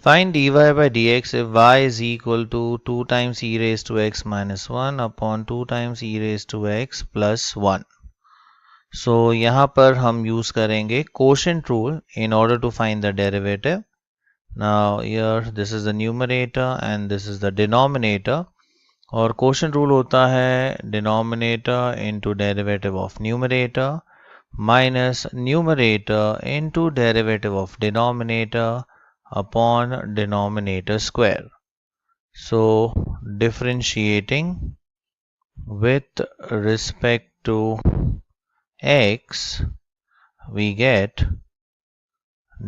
Find dy by dx if y is equal to 2 times e raised to x minus 1 upon 2 times e raised to x plus 1. So यहाँ पर हम use करेंगे quotient rule in order to find the derivative. Now here this is the numerator and this is the denominator. और quotient rule होता है denominator into derivative of numerator minus numerator into derivative of denominator upon denominator square. So differentiating with respect to x, we get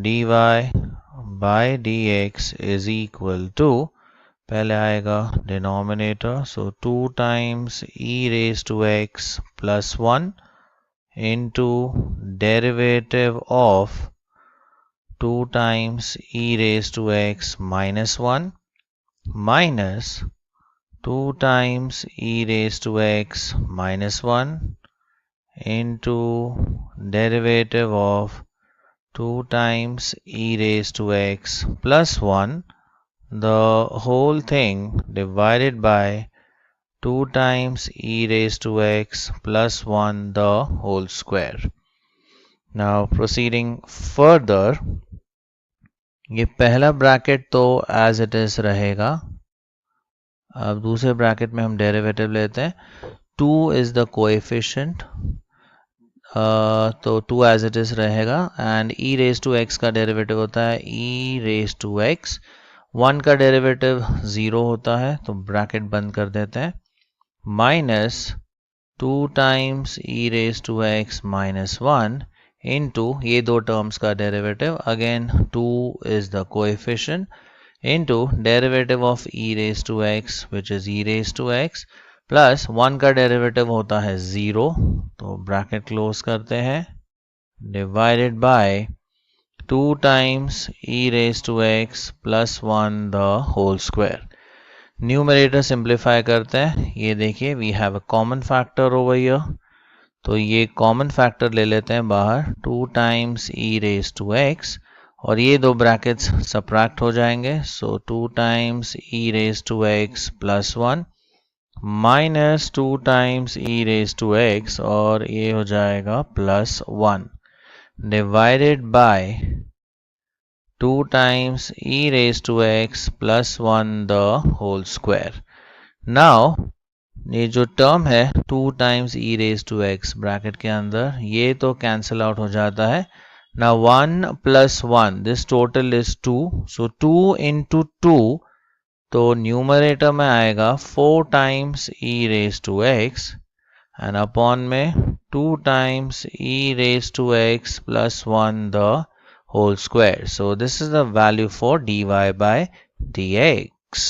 dy by dx is equal to, पहले आएगा denominator, so 2 times e raised to x plus 1 into derivative of 2 times e raised to x minus 1 minus 2 times e raised to x minus 1 into derivative of 2 times e raised to x plus 1, the whole thing divided by 2 times e raised to x plus 1 the whole square. Now proceeding further, ये पहला bracket तो as it is रहेगा. अब दूसरे bracket में हम derivative लेते हैं. 2 इज द कोएफिशिएंट, तो 2 एज इट इज रहेगा and e raise to x का डेरिवेटिव होता है e रेज टू x. 1 का डेरिवेटिव 0 होता है तो ब्रैकेट बंद कर देते हैं. Minus 2 times e raise to x minus 1 into ये दो टर्म्स का derivative, again 2 is the coefficient, into derivative of e raised to x which is e raised to x plus 1 का डेरिवेटिव होता है 0, तो ब्रैकेट क्लोज करते हैं, divided by 2 times e raised to x plus 1 the whole square. Numerator simplify करते हैं. ये देखिए we have a common factor over here, तो ये कॉमन फैक्टर ले लेते हैं बाहर, 2 times e raise to x, और ये दो ब्रैकेट्स सब्ट्रैक्ट हो जाएंगे. So 2 times e raise to x plus 1 minus 2 times e raise to x, और ये हो जाएगा plus 1 divided by 2 times e raise to x plus 1 the whole square. Now ये जो टर्म है 2 times e raise to x bracket के अंदर, ये तो कैंसिल आउट हो जाता है. ना 1 plus 1, this total is 2, so 2 into 2, तो न्यूमरेटर में आएगा 4 times e raise to x and upon में 2 times e raise to x plus 1 the whole square. So this is the value for dy by dx.